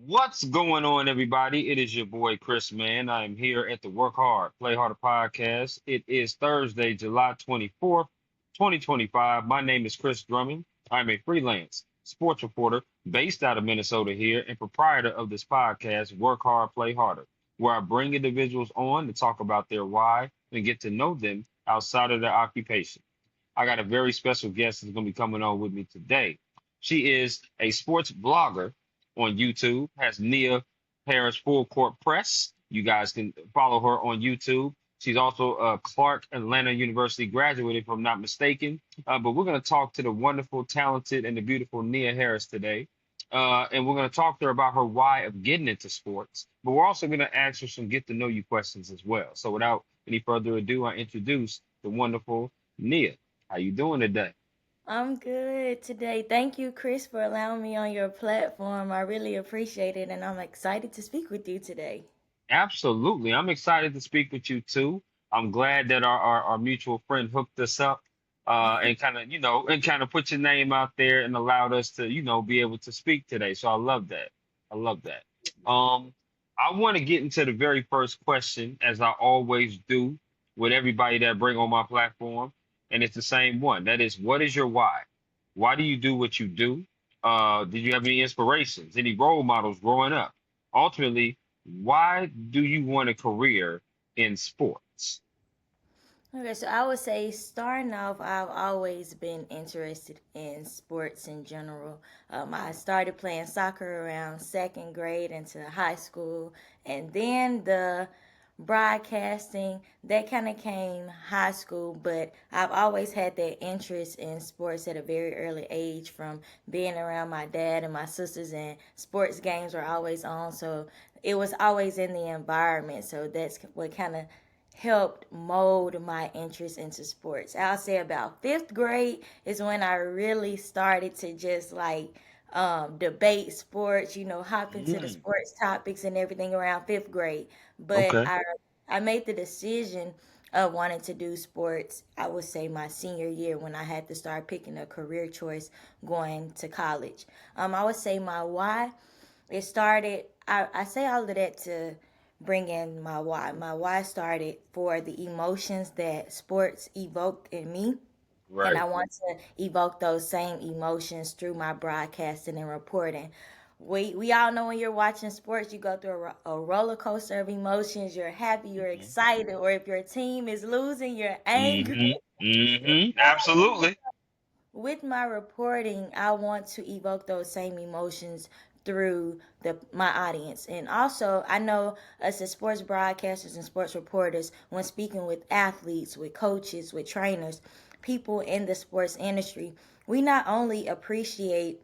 What's going on, everybody? It is your boy Chris, man. I am here at the Work Hard, Play Harder podcast. It is Thursday, July 24th, 2025. My name is Chris Drummond. I'm a freelance sports reporter based out of Minnesota here and proprietor of this podcast, Work Hard, Play Harder, where I bring individuals on to talk about their why and get to know them outside of their occupation. I got a very special guest that's going to be coming on with me today. She is a sports blogger on YouTube, has Nia Harris Full Court Press. You guys can follow her on YouTube. She's also a Clark Atlanta University graduate, if I'm not mistaken. But we're going to talk to the wonderful, talented, and the beautiful Nia Harris today. And we're going to talk to her about her why of getting into sports. But we're also going to ask her some get to know you questions as well. So without any further ado, I introduce the wonderful Nia. How you doing today? I'm good today. Thank you, Chris, for allowing me on your platform. I really appreciate it, and I'm excited to speak with you today. Absolutely. I'm excited to speak with you too. I'm glad that our mutual friend hooked us up and kind of put your name out there and allowed us to, be able to speak today. So I love that. I love that. Um, I want to get into the very first question, as I always do with everybody that I bring on my platform. And it's the same one. That is, what is your why? Why do you do what you do? Did you have any inspirations, any role models growing up? Ultimately, why do you want a career in sports? Okay, so I would say starting off, I've always been interested in sports in general. I started playing soccer around second grade into high school, and then the broadcasting that kind of came high school. But I've always had that interest in sports at a very early age, from being around my dad and my sisters, and sports games were always on, so it was always in the environment. So that's what kind of helped mold my interest into sports. I'll say about fifth grade is when I really started to just debate sports, hop into the Mm, sports topics and everything around fifth grade. But okay. I made the decision of wanting to do sports, I would say my senior year, when I had to start picking a career choice going to college. I would say my why, it started, I say all of that to bring in my why. My why started for the emotions that sports evoked in me. And I Right. want to evoke those same emotions through my broadcasting and reporting. We all know when you're watching sports, you go through a roller coaster of emotions. You're happy, you're Hmm. excited, or if your team is losing, you're angry. Hmm. Absolutely. With my reporting, I want to evoke those same emotions through the my audience. And also, I know us as sports broadcasters and sports reporters, when speaking with athletes, with coaches, with trainers, people in the sports industry, we not only appreciate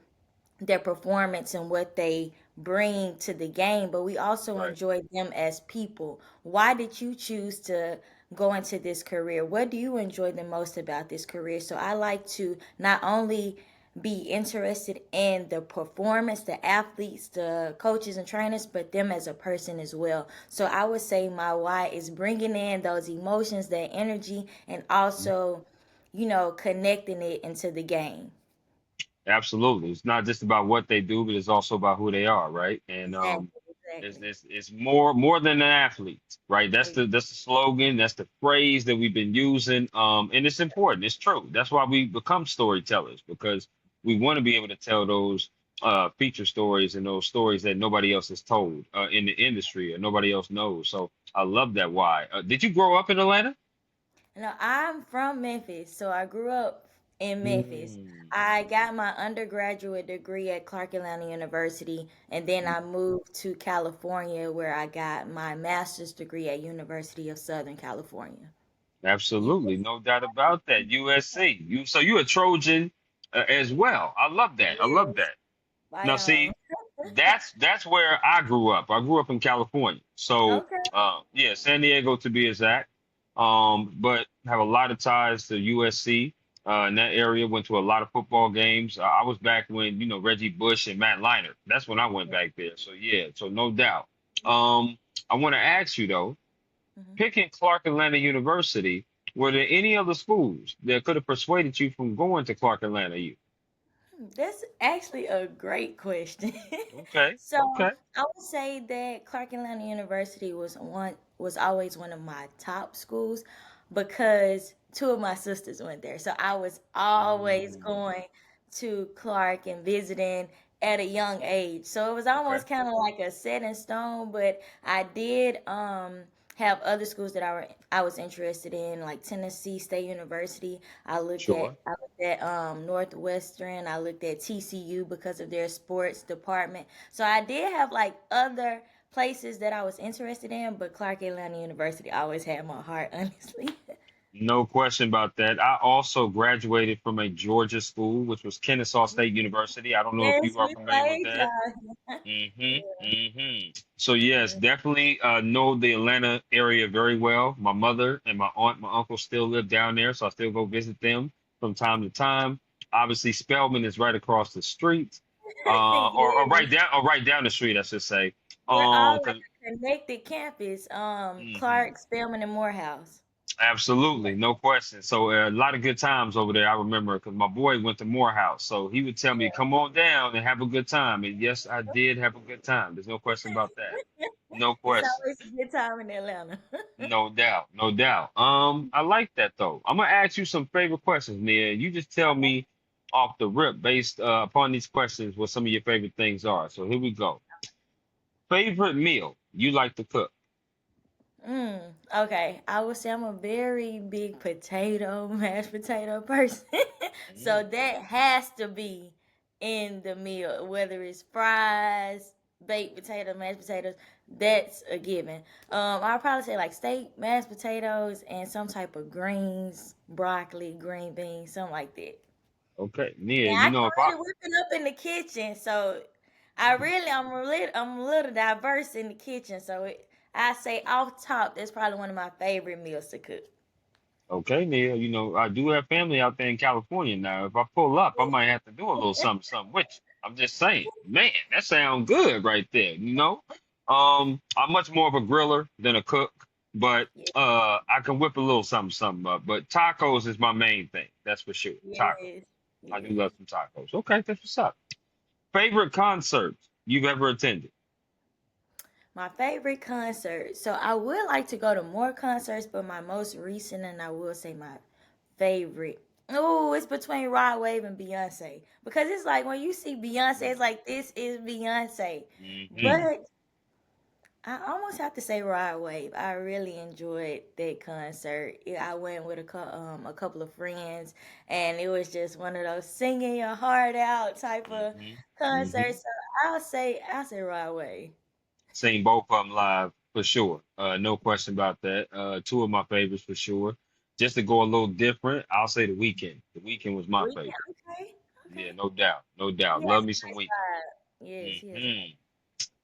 their performance and what they bring to the game, but we also Right. enjoy them as people. Why did you choose to go into this career? What do you enjoy the most about this career? So I like to not only be interested in the performance, the athletes, the coaches and trainers, but them as a person as well. So I would say my why is bringing in those emotions, that energy, and also, connecting it into the game. Absolutely. It's not just about what they do, but it's also about who they are, right? And Exactly, it's, exactly. it's it's more than an athlete, right? That's the slogan, that's the phrase that we've been using. And it's important. It's true. That's why we become storytellers, because we want to be able to tell those feature stories and those stories that nobody else has told in the industry or nobody else knows. So I love that. Why? Did you grow up in Atlanta? Now, I'm from Memphis, so I grew up in Memphis. Mm. I got my undergraduate degree at Clark Atlanta University, and then I moved to California where I got my master's degree at University of Southern California. Absolutely, Yes, no doubt about that. USC. You a Trojan as well. I love that. I love yes, that. I Now, am. see, that's where I grew up. I grew up in California. So, Okay. yeah, San Diego to be exact. But have a lot of ties to USC in that area. Went to a lot of football games. I was back when Reggie Bush and Matt Leinart. That's when I went back there. So yeah, so no doubt. I want to ask you though, Mhm. picking Clark Atlanta University, were there any other schools that could have persuaded you from going to Clark Atlanta U? That's actually a great question. Okay, So okay, I would say that Clark Atlanta University was always one of my top schools because two of my sisters went there. So I was always mm, going to Clark and visiting at a young age. So it was okay, almost kind of like a set in stone, but I did have other schools that I was interested in, like Tennessee State University. sure. I looked at Northwestern. I looked at TCU because of their sports department. So I did have like other places that I was interested in, but Clark Atlanta University always had my heart, honestly. No question about that. I also graduated from a Georgia school, which was Kennesaw State University. I don't know if Yes, you are we familiar with played that. y'all. So yes, Yeah. definitely know the Atlanta area very well. My mother and my aunt, my uncle still live down there, so I still go visit them from time to time. Obviously, Spelman is right across the street, Yes. or right down the street, I should say. We're all like 'Cause a connected campus. mhm. Clark, Spelman, and Morehouse. Absolutely, no question. So a lot of good times over there. I remember because my boy went to Morehouse, so he would tell me, "Come on down and have a good time." And yes, I did have a good time. There's no question about that. No It's question. always a good time in Atlanta. No doubt. No doubt. I like that though. I'm gonna ask you some favorite questions, Nia. You just tell me off the rip, based upon these questions, what some of your favorite things are. So here we go. Favorite meal you like to cook? Okay. I would say I'm a very big mashed potato person. So Mm, that has to be in the meal, whether it's fries, baked potato, mashed potatoes, that's a given. I'll probably say like steak, mashed potatoes, and some type of greens, broccoli, green beans, something like that. okay, Nia. And You I know can if I really whip it up in the kitchen, so I'm a little diverse in the kitchen. So I say off top, that's probably one of my favorite meals to cook. Okay, Neil, you know, I do have family out there in California now. If I pull up, I might have to do a little something, something with you. I'm just saying, man, that sounds good right there, you know? I'm much more of a griller than a cook, but Yeah, I can whip a little something, something up. But tacos is my main thing, that's for sure. Tacos. yes, I do yes. love some tacos. Okay, that's what's up. Favorite concert you've ever attended? My favorite concert. So I would like to go to more concerts, but my most recent, and I will say my favorite. Oh, it's between Rod Wave and Beyonce because it's like when you see Beyonce, it's like this is Beyonce. Mm-hmm. But I almost have to say Rod Wave. I really enjoyed that concert. I went with a couple of friends, and it was just one of those singing your heart out type of Mm-hmm. Mm-hmm. concerts. So I'll say Rod Wave. Seen both of them live for sure. No question about that. Two of my favorites for sure. Just to go a little different, I'll say the weekend. The weekend was my Weekend, favorite. okay, Yeah, okay. no doubt, no He doubt. has Love a me some nice weekend. vibe. Yes, he has a Hmm.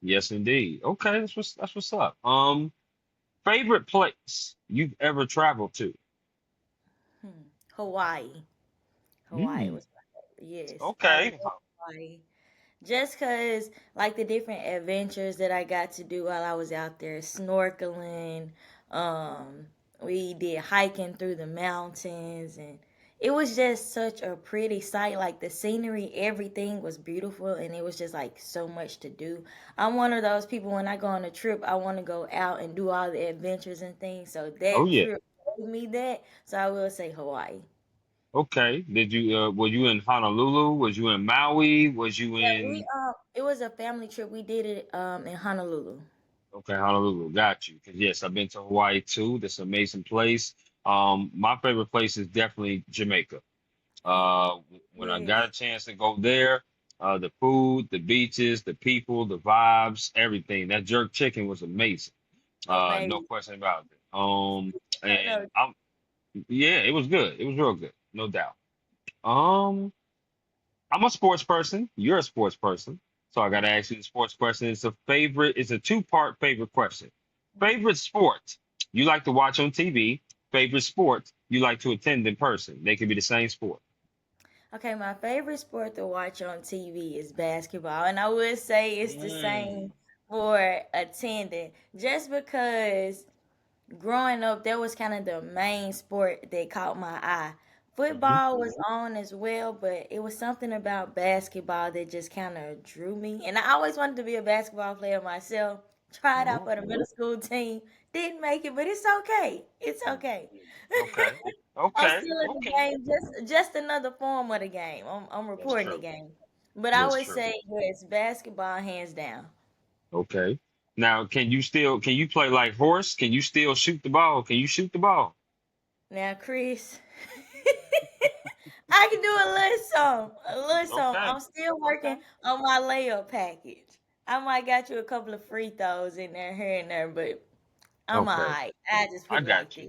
Yes, indeed. Okay, that's what's up. Favorite place you've ever traveled to? Hawaii. Hawaii Hmm. was my favorite. Yes, I love Okay. Hawaii. Just cause like the different adventures that I got to do while I was out there snorkeling, um, we did hiking through the mountains, and it was just such a pretty sight. Like the scenery, everything was beautiful, and it was just like so much to do. I'm one of those people when I go on a trip, I want to go out and do all the adventures and things. So Oh that yeah. trip gave me that. So I will say Hawaii. Okay. Did you were you in Honolulu? Was you in Maui? Was you Yeah, we in it was a family trip. We did it in Honolulu. Okay, Honolulu, got you. 'Cause yes, I've been to Hawaii too. That's an amazing place. My favorite place is definitely Jamaica. When I got Yes, a chance to go there, the food, the beaches, the people, the vibes, everything. That jerk chicken was amazing. No amazing. question about it. No, And no. yeah, it was good. It was real good, no doubt. Um, I'm a sports person. You're a sports person. So I gotta ask you the sports question. It's a two-part favorite question. Favorite sport you like to watch on TV, favorite sport you like to attend in person. They could be the same sport. Okay, my favorite sport to watch on TV is basketball, and I would say it's the Mm, same for attending. Just because growing up, that was kind of the main sport that caught my eye. Hmm. Football was on as well, but it was something about basketball that just kind of drew me. And I always wanted to be a basketball player myself. Tried out Oh, for the middle school team, didn't make it, but it's okay. It's mm, okay. okay. I'm Okay. still in the Okay. game, just another form of the game. I'm That's reporting the true. game, but I That's would true. say yes, basketball hands down. Okay. Now, can you play like horse? Can you still shoot the ball? Can you shoot the ball? Now, Chris, I can do a little something, a little something. Okay. I'm still Okay. working on my layup package. I might got you a couple of free throws in there, here and there, but I'm Okay. alright. I just put I it like got you.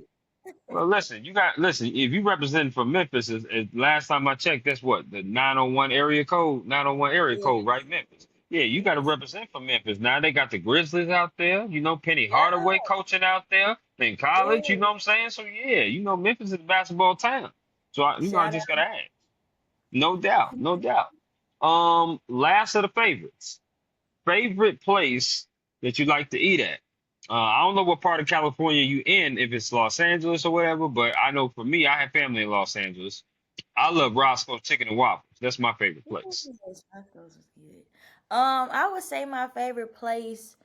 this. Well, listen, listen, if you represent from Memphis, last time I checked, that's what, the 901 area code, 901 area code, Yes, right? Memphis. Yeah, you got to yes. represent for Memphis. Now they got the Grizzlies out there, Penny Yeah, Hardaway coaching out there in college, you know yes. what I'm saying? So yeah, Memphis is a basketball town. So I Shout just out. gotta ask. No doubt, no doubt. Last of the favorites. Favorite place that you like to eat at? I don't know what part of California you in, if it's Los Angeles or whatever, but I know for me, I have family in Los Angeles. I love Roscoe's Chicken and Waffles. That's my favorite place. Yes, tacos was good. I would say my favorite place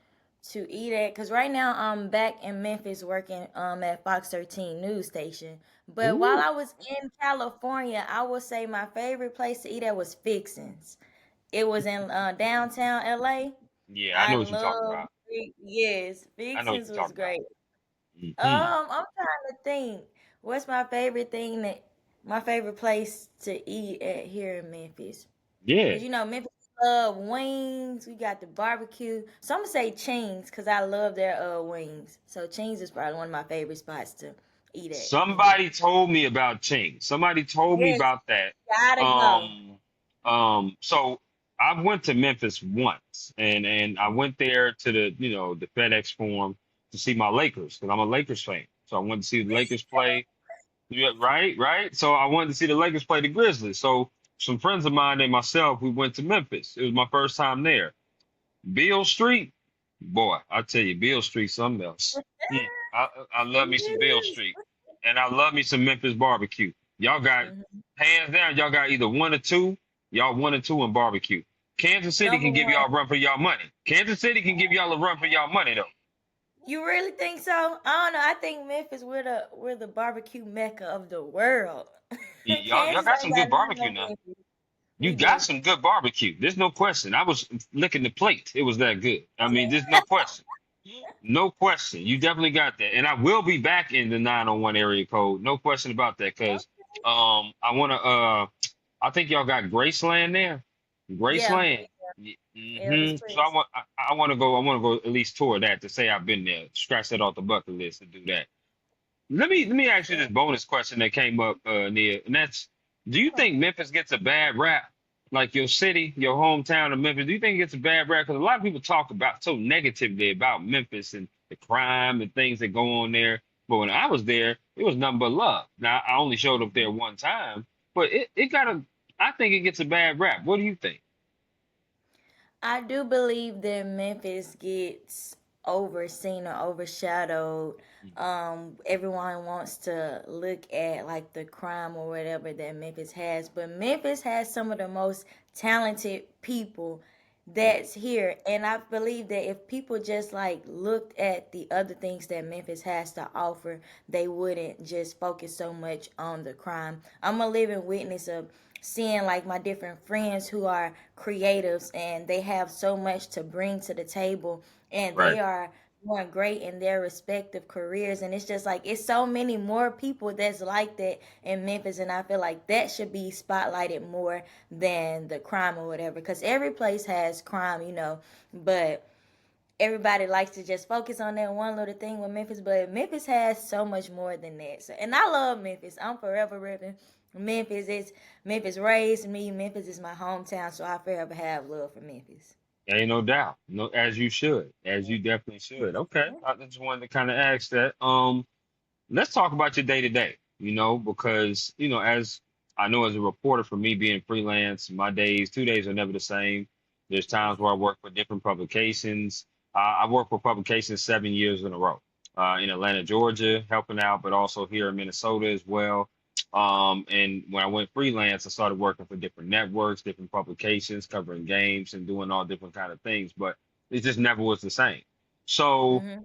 to eat at, because right now I'm back in Memphis working at Fox 13 news station. But while Ooh, I was in California, I would say my favorite place to eat at was Fixins. It was in downtown LA. yeah, I I know what you're talking love about. yes, I know what Fixins you're was talking about. great. Hmm. I'm trying to think. What's my favorite place to eat at here in Memphis? Yeah, Cause Memphis love wings. We got the barbecue. So I'm gonna say Ching's because I love their wings. So Ching's is probably one of my favorite spots to eat at in Memphis. somebody told me about Ching. Somebody told me Yes, about that. gotta go. Um, so I went to Memphis once, and I went there to the FedEx Forum to see my Lakers because I'm a Lakers fan. So I wanted to see the Lakers play. Yeah, right, right. So I wanted to see the Lakers play the Grizzlies. So some friends of mine and myself, we went to Memphis. It was my first time there. Beale Street, boy, I tell you, Beale Street, something else. I love me some Beale Yes. Street, and I love me some Memphis barbecue. Y'all got Mhm. hands down, y'all got either one or two. Y'all one or two in barbecue. Kansas City Number can give one. y'all a run for y'all money. Kansas City can give y'all a run for y'all money though. You really think so? I don't know. I think Memphis we're the barbecue mecca of the world. Y'all Kansas got ain't some got good nothing barbecue on now. Memphis. You We got do. some good barbecue. There's no question. I was licking the plate. It was that good. I mean, there's no question. No question. You definitely got that. And I will be back in the 901 area code. No question about that. Cause I wanna I think y'all got Graceland there. Yeah. Graceland. Elvis So I Chris. want I wanna go at least tour that to say I've been there. Scratch that off the bucket list to do that. Let me ask you this bonus question that came up, Nia, and that's: do you think Memphis gets a bad rap, like your city, your hometown of Memphis? Do you think it gets a bad rap? Because a lot of people talk about so negatively about Memphis and the crime and things that go on there. But when I was there, it was nothing but love. Now I only showed up there one time, but it got a. I think it gets a bad rap. What do you think? I do believe that Memphis gets overseen or overshadowed. Everyone wants to look at like the crime or whatever that Memphis has, but Memphis has some of the most talented people that's here. And I believe that if people just like looked at the other things that Memphis has to offer, they wouldn't just focus so much on the crime. I'm a living witness of seeing like my different friends who are creatives and they have so much to bring to the table and Right. they are doing great in their respective careers, and it's just like it's so many more people that's like that in Memphis, and I feel like that should be spotlighted more than the crime or whatever, because every place has crime, but everybody likes to just focus on that one little thing with Memphis, but Memphis has so much more than that. So, and I love Memphis. I'm forever repping Memphis. Memphis raised me. Memphis is my hometown, so I forever have love for Memphis. Ain't no doubt. No, as you should, as you definitely should. Okay, I just wanted to kind of ask that. Let's talk about your day to day, because, as I know as a reporter, for me being freelance, my days, 2 days are never the same. There's times where I work for different publications. I work for publications 7 years in a row, in Atlanta, Georgia, helping out, but also here in Minnesota as well. And when I went freelance, I started working for different networks, different publications, covering games and doing all different kind of things. But it just never was the same. So Mm-hmm.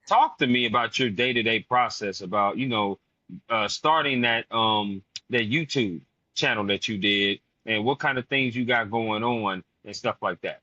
talk to me about your day-to-day process about, starting that YouTube channel that you did and what kind of things you got going on and stuff like that.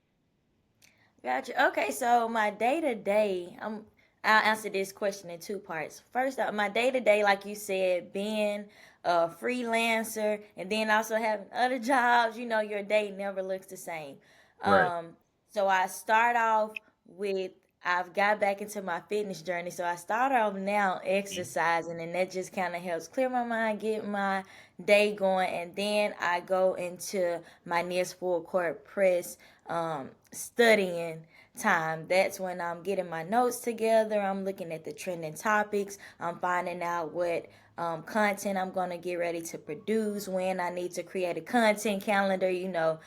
Gotcha. Okay, so my day to day, I'll answer this question in two parts. First, my day to day, like you said, being a freelancer and then also having other jobs, your day never looks the same. Right. Um, so I start off with I've got back into my fitness journey. So I start off now Mhm. exercising, and that just kind of helps clear my mind, get my day going, and then I go into my nearest full court press studying time. That's when I'm getting my notes together. I'm looking at the trending topics. I'm finding out what content I'm going to get ready to produce, when I need to create a content calendar,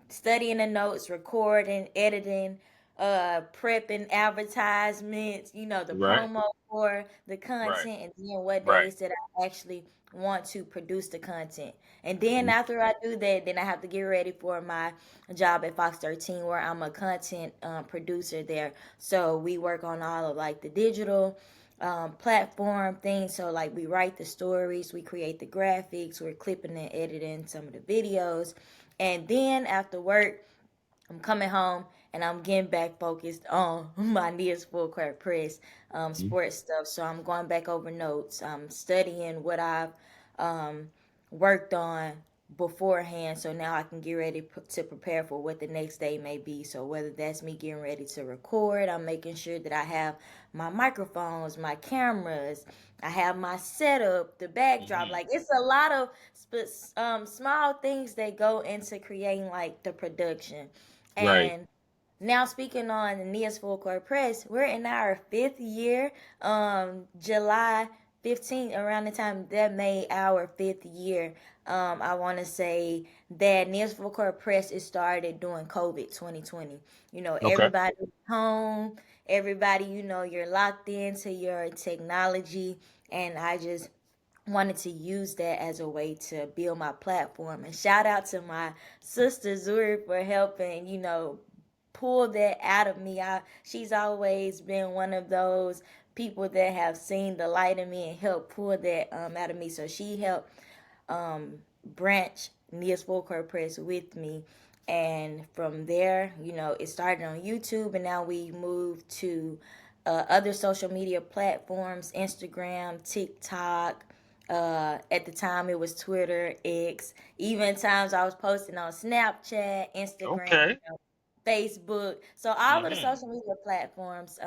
studying the notes, recording, editing, prepping advertisements, the Right. promo for the Right. content, and then what Right. days that I actually want to produce the content. And then Mhm. after I do that, then I have to get ready for my job at Fox 13, where I'm a content producer there. So we work on all of like the digital platform things. So like we write the stories, we create the graphics, we're clipping and editing some of the videos. And then after work, I'm coming home and I'm getting back focused on my nearest full court press Mhm. sports stuff. So I'm going back over notes. I'm studying what I've um, worked on beforehand. So now I can get ready to prepare for what the next day may be. So whether that's me getting ready to record, I'm making sure that I have my microphones, my cameras, I have my setup, the backdrop. Mhm. Like it's a lot of small things that go into creating like the production. Right. And now speaking on the Nia's Full Court Press, we're in our fifth year. July 15th, around the time that made our fifth year. I want to say that Nia's Full Court Press is started during COVID 2020. Okay. Everybody home, everybody, you're locked into your technology, and I just wanted to use that as a way to build my platform. And shout out to my sister Zuri for helping, pull that out of me. She's always been one of those people that have seen the light in me and helped pull that out of me. So she helped um, branch Nia's Full Court Press with me. And from there, it started on YouTube, and now we moved to other social media platforms: Instagram, TikTok. At the time, it was Twitter, X. Even times I was posting on Snapchat, Instagram, Okay. Facebook. So all of the Mhm. social media platforms.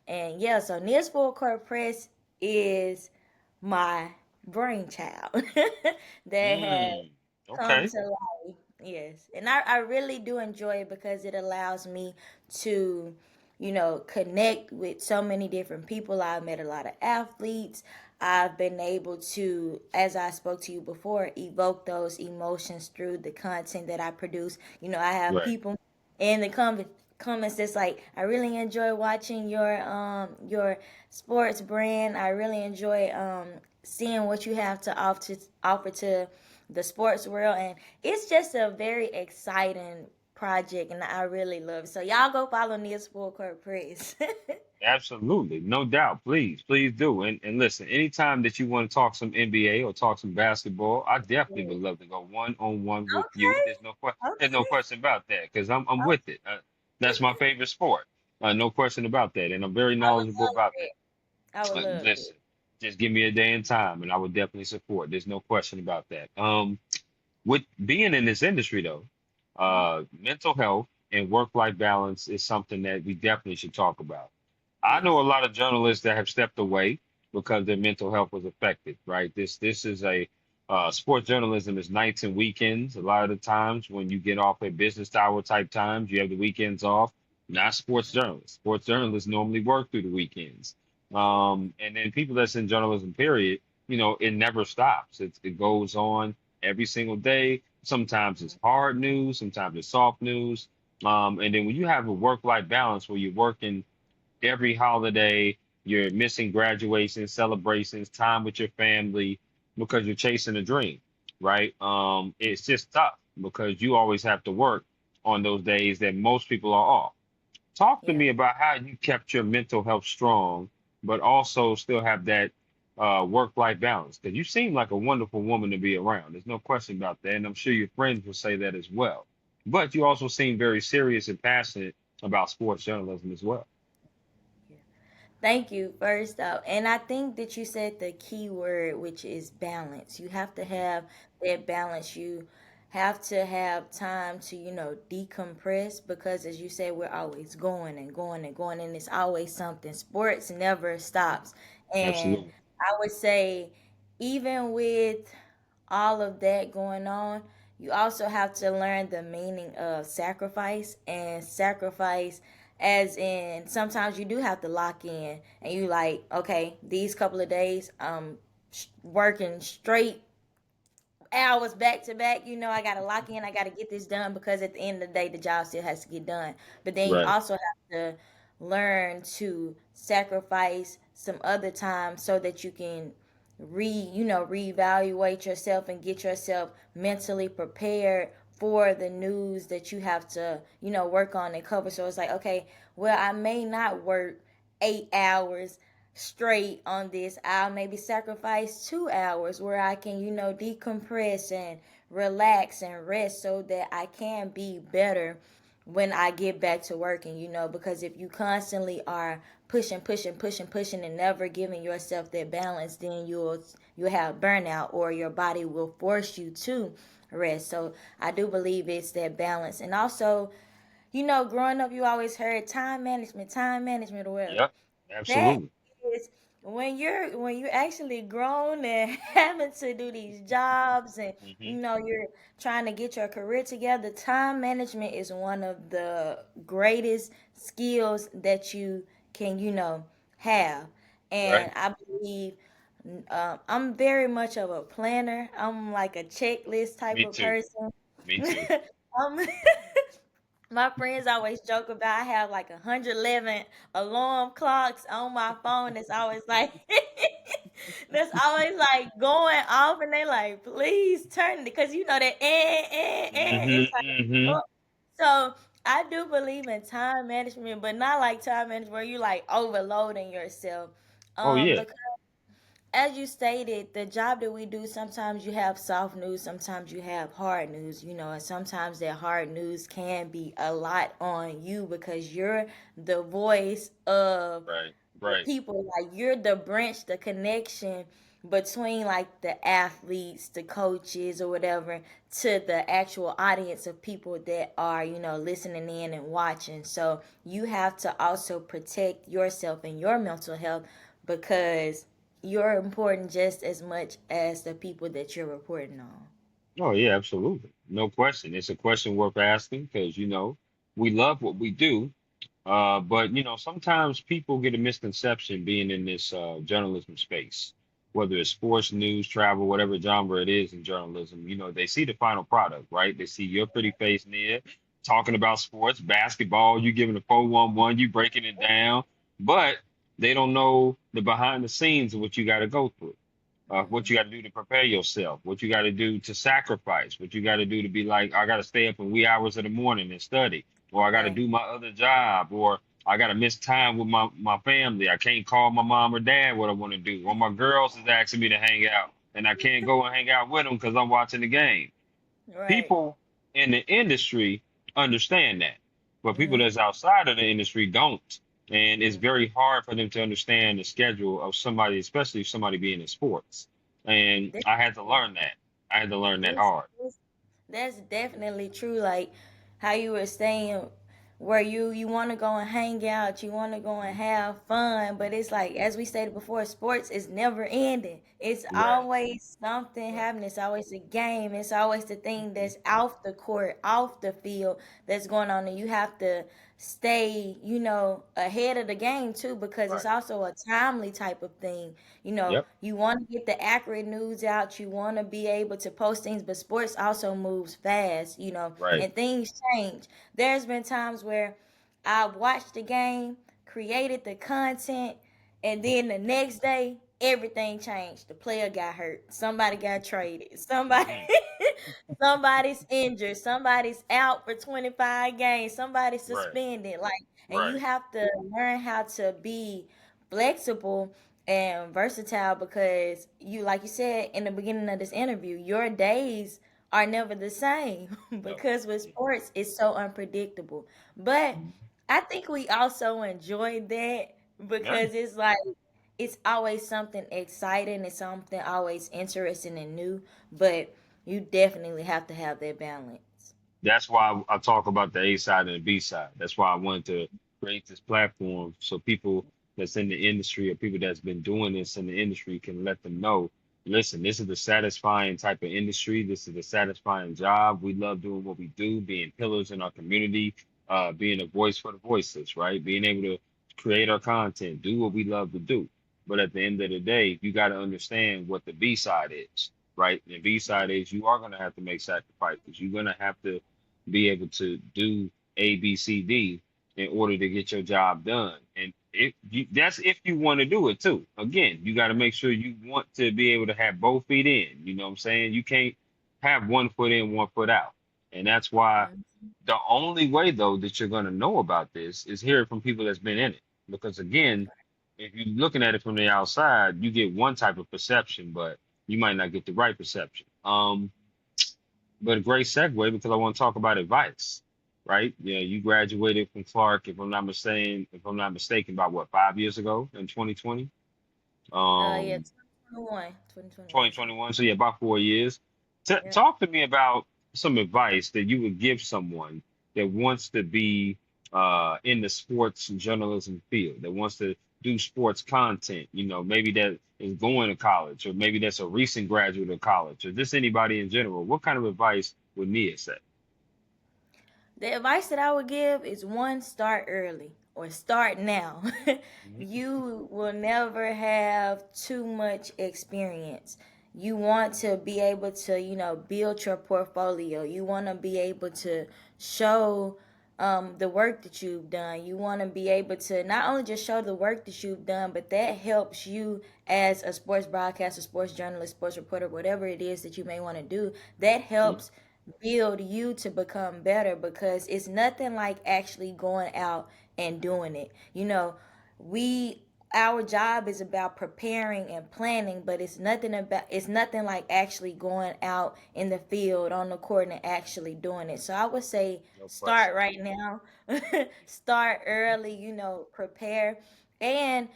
And yeah, so Nia's Full Court Press is my brainchild that has Mm. come Okay. to life. Yes. And I really do enjoy it because it allows me to, connect with so many different people. I've met a lot of athletes. I've been able to, as I spoke to you before, evoke those emotions through the content that I produce. I have Right. people in the comments that's like, I really enjoy watching your sports brand. I really enjoy seeing what you have to offer to the sports world, and it's just a very exciting project, and I really love it. So y'all go follow Nia Sport Court Press. Absolutely. No doubt. Please, please do. And listen, anytime that you want to talk some NBA or talk some basketball, I definitely would love to go one on one with you. Okay, There's no okay, question about that because I'm with it. That's my favorite sport. No question about that. And I'm very I would knowledgeable love about that. that. I would love that. Listen, just give me a day and time and I would definitely support. There's no question about that. With being in this industry though, mental health and work-life balance is something that we definitely should talk about. I know a Yes. lot of journalists that have stepped away because their mental health was affected, right? This is a sports journalism is nights and weekends. A lot of the times when you get off at business hour type times, you have the weekends off. Not sports journalists. Sports journalists normally work through the weekends. And then people that's in journalism, period, it never stops. It goes on every single day. Sometimes it's hard news, sometimes it's soft news. And then when you have a work-life balance where you're working every holiday, you're missing graduations, celebrations, time with your family. because you're chasing a dream, right? It's just tough because you always have to work on those days that most people are off. Talk to Yeah. me about how you kept your mental health strong, but also still have that work-life balance. Because you seem like a wonderful woman to be around. There's no question about that, and I'm sure your friends will say that as well. But you also seem very serious and passionate about sports journalism as well. Thank you, first off. And I think that you said the key word, which is balance. You have to have that balance. You have to have time to, decompress because, as you said, we're always going and going and going, and it's always something. Sports never stops. And Absolutely. I would say, even with all of that going on, you also have to learn the meaning of sacrifice and sacrifice as in sometimes you do have to lock in and you like, okay, these couple of days I'm working straight hours back to back. I got to lock in. I got to get this done because at the end of the day, the job still has to get done. But then you Right. also have to learn to sacrifice some other time so that you can reevaluate yourself and get yourself mentally prepared for the news that you have to, work on and cover. So it's like, okay, well, I may not work 8 hours straight on this. I'll maybe sacrifice 2 hours where I can, decompress and relax and rest so that I can be better when I get back to working, because if you constantly are pushing, pushing, pushing, pushing and never giving yourself that balance, then you'll have burnout or your body will force you to rest. So I do believe it's that balance. And also, growing up you always heard time management or whatever. Yep. That Absolutely. is when you're actually grown and having to do these jobs and Hmm. you're trying to get your career together. Time management is one of the greatest skills that you can have. And Right. I believe I'm very much of a planner. I'm like a checklist type Me of too. person. Me too. um, my friends always joke about I have like 111 alarm clocks on my phone. It's always like that's always like going off, and they like, please turn it because that Hmm. it's like Hmm. oh. So I do believe in time management, but not like time management where you like overloading yourself. Oh yeah. Because as you stated, the job that we do, sometimes you have soft news, sometimes you have hard news, and sometimes that hard news can be a lot on you because you're the voice of Right. the Right. people. Like you're the branch, the connection between like the athletes, the coaches, or whatever, to the actual audience of people that are, listening in and watching. So you have to also protect yourself and your mental health because you're important just as much as the people that you're reporting on. Oh yeah, absolutely. No question. It's a question worth asking because we love what we do. But sometimes people get a misconception being in this journalism space, whether it's sports, news, travel, whatever genre it is in journalism. They see the final product, right? They see your pretty face near talking about sports, basketball, you giving a 411, you breaking it down, but they don't know the behind the scenes of what you got to go through, what you got to do to prepare yourself, what you got to do to sacrifice, what you got to do to be like, I got to stay up in wee hours of the morning and study, or I got to Right. do my other job, or I got to miss time with my family. I can't call my mom or dad what I want to do, or my girls is asking me to hang out, and I can't go and hang out with them because I'm watching the game. Right. People in the industry understand that, but people Mm-hmm. that's outside of the industry don't. And it's very hard for them to understand the schedule of somebody, especially if somebody being in sports. And I had to learn that. I had to learn that It's, hard. it's That's definitely true. Like how you were saying, where you want to go and hang out, you want to go and have fun, but it's like as we stated before, sports is never ending. It's Right. always something Right. happening. It's always a game. It's always the thing Hmm. that's off the court, off the field that's going on, and you have to stay, ahead of the game too, because it's Right. also a timely type of thing. Yep. You want to get the accurate news out, you want to be able to post things, but sports also moves fast, Right. and things change. There's been times where I've watched the game, created the content, and then the next day everything changed. The player got hurt. Somebody got traded. Somebody Mhm. somebody's injured. Somebody's out for 25 games. Somebody's Right. suspended. Like, and you Right. have to learn how to be flexible and versatile because you, like you said in the beginning of this interview, your days are never the same No. because with sports it's so unpredictable. But Mhm. I think we also enjoy that Yeah. because it's like it's always something exciting, it's something always interesting and new, but you definitely have to have that balance. That's why I talk about the A side and the B side. That's why I wanted to create this platform so people that's in the industry or people that's been doing this in the industry can let them know, listen, this is the satisfying type of industry. This is a satisfying job. We love doing what we do, being pillars in our community, being a voice for the voiceless, right? Being able to create our content, do what we love to do. But at the end of the day, you got to understand what the B side is, right? The B side is you are going to have to make sacrifices. You're going to have to be able to do A, B, C, D in order to get your job done. And that's if you want to do it too. Again, you got to make sure you want to be able to have both feet in. You know what I'm saying? You can't have one foot in, one foot out. And that's why Mm. the only way though that you're going to know about this is hearing from people that's been in it. Because again, if you're looking at it from the outside, you get one type of perception, but you might not get the right perception. But a great segue because I want to talk about advice, right? Yeah, you graduated from Clark, if I'm not mistaken, about what, 5 years ago in 2020, Yeah, um, 2021, 2021. 2021. So yeah, about 4 years. Yeah. Talk to me about some advice that you would give someone that wants to be in the sports journalism field, that wants to do sports content. You know, maybe that is going to college, or maybe that's a recent graduate of college, or just anybody in general. What kind of advice would Nia say? The advice that I would give is one, start early or start now. Mhm. You will never have too much experience. You want to be able to, build your portfolio. You want to be able to show the work that you've done. You want to be able to not only just show the work that you've done, but that helps you as a sports broadcaster, sports journalist, sports reporter, whatever it is that you may want to do. That Mhm. helps build you to become better because it's nothing like actually going out and doing it. We our job is about preparing and planning, but it's nothing like actually going out in the field on the court and actually doing it. So I would say No start question. right now. Start early, prepare. And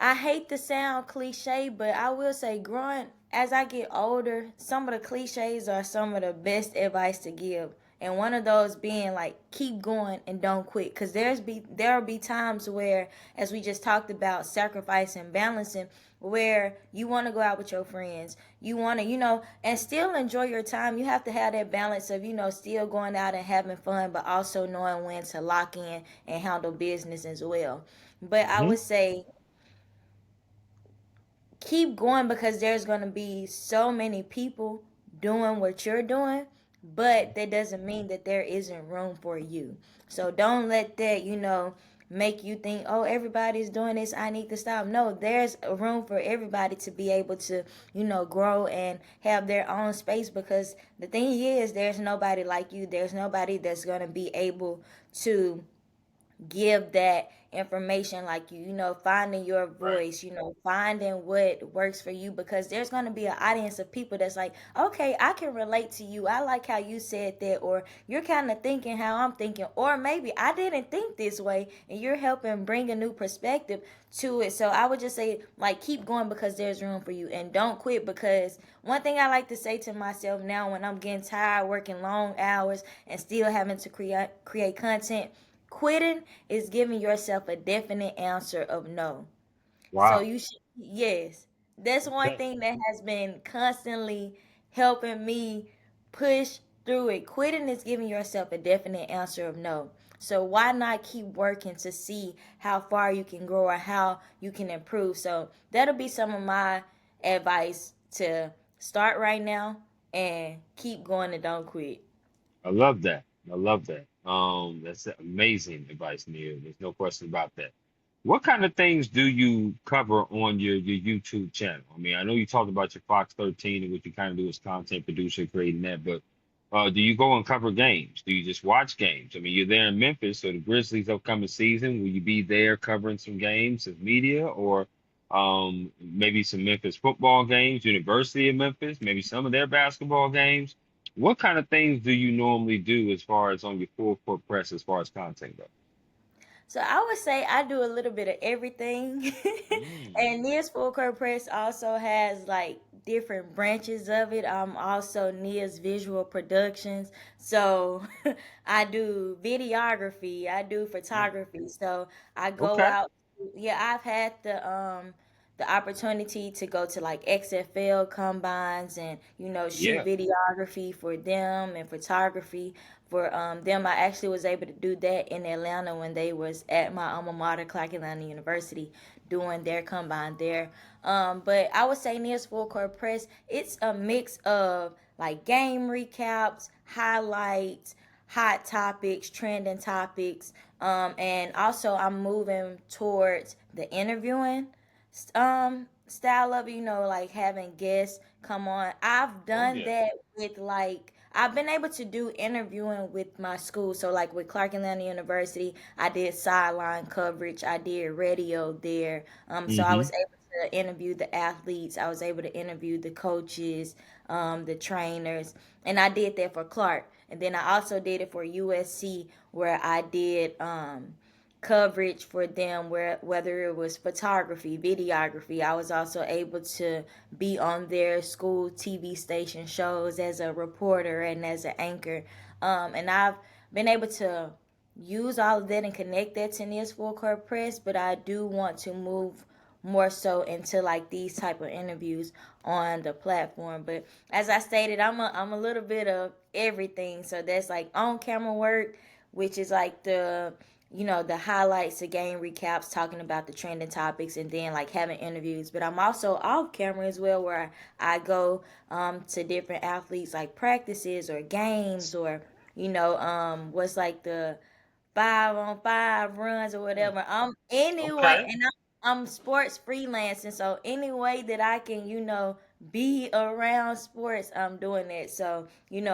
I hate to sound cliche, but I will say, growing as I get older, some of the cliches are some of the best advice to give. And one of those being like, keep going and don't quit. Cause there'll be times where, as we just talked about, sacrificing, balancing, where you want to go out with your friends, you want to, and still enjoy your time. You have to have that balance of, still going out and having fun, but also knowing when to lock in and handle business as well. But I Hmm. would say keep going because there's going to be so many people doing what you're doing, but that doesn't mean that there isn't room for you. So don't let that, make you think, oh, everybody's doing this, I need to stop. No, there's a room for everybody to be able to, grow and have their own space because the thing is, there's nobody like you. There's nobody that's going to be able to give that information like finding your Right. voice, finding what works for you because there's going to be an audience of people that's like, okay, I can relate to you, I like how you said that, or you're kind of thinking how I'm thinking, or maybe I didn't think this way, and you're helping bring a new perspective to it. So I would just say, like, keep going because there's room for you, and don't quit because one thing I like to say to myself now when I'm getting tired working long hours and still having to create content, quitting is giving yourself a definite answer of no. So Wow. you should, yes. That's one Okay. thing that has been constantly helping me push through it. Quitting is giving yourself a definite answer of no. So why not keep working to see how far you can grow or how you can improve? So that'll be some of my advice to start right now and keep going and don't quit. I love that. I love that. That's amazing advice, Nia. There's no question about that. What kind of things do you cover on your YouTube channel? I mean, I know you talked about your Fox 13 and what you kind of do as content producer, creating that, but do you go and cover games? Do you just watch games? I mean, you're there in Memphis, so the Grizzlies upcoming season, will you be there covering some games as media or maybe some Memphis football games, University of Memphis, maybe some of their basketball games? What kind of things do you normally do as far as on your full court press as far as content goes? So I would say I do a little bit of everything. Mm, And Nia's Full Court Press also has like different branches of it. I'm also Nia's Visual Productions. So I do videography, I do mm. photography. So I go Okay. out. Yeah, I've had the opportunity to go to like XFL combines and shoot Yeah. videography for them and photography for them. I actually was able to do that in Atlanta when they was at my alma mater, Clark Atlanta University, doing their combine there. But I would say Nia's Full Court Press, it's a mix of like game recaps, highlights, hot topics, trending topics, and also I'm moving towards the interviewing style of it, like having guests come on. I've Oh done yeah. that with like I've been able to do interviewing with my school. So like with Clark Atlanta University, I did sideline coverage. I did radio there. So I Hmm. was able to interview the athletes. I was able to interview the coaches, the trainers, and I did that for Clark. And then I also did it for USC, where I did coverage for them, where whether it was photography, videography. I was also able to be on their school TV station shows as a reporter and as an anchor. And I've been able to use all of that and connect that to Nia's Full Court Press, but I do want to move more so into like these type of interviews on the platform. But as I stated, I'm a little bit of everything. So that's like on camera work, which is like the highlights, the game recaps, talking about the trending topics, and then like having interviews. But I'm also off camera as well, where I go to different athletes like practices or games, or what's like the 5-on-5 runs or whatever. Anyway, Okay. and I'm sports freelancing, so any way that I can, be around sports, I'm doing it. So,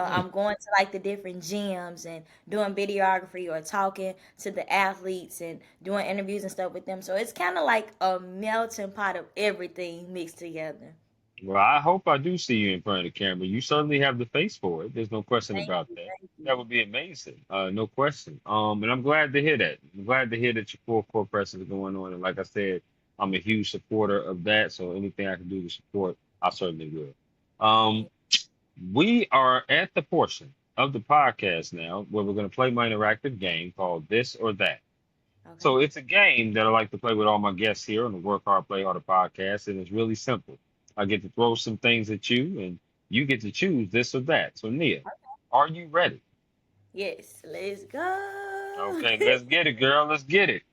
Mm. I'm going to like the different gyms and doing videography or talking to the athletes and doing interviews and stuff with them. So it's kind of like a melting pot of everything mixed together. Well, I hope I do see you in front of the camera. You certainly have the face for it. There's no question Thank about you, that. thank That you. would be amazing. No question. And I'm glad to hear that. I'm glad to hear that your full court press is going on. And like I said, I'm a huge supporter of that. So anything I can do to support, I certainly will. Um, Thank we are at the portion of the podcast now where we're going to play my interactive game called This or That. Okay. So it's a game that I like to play with all my guests here on the Work Hard, Play Harder podcast, and it's really simple. I get to throw some things at you, and you get to choose this or that. So Nia, are you ready? Yes, let's go. Okay, let's get it, girl. Let's get it.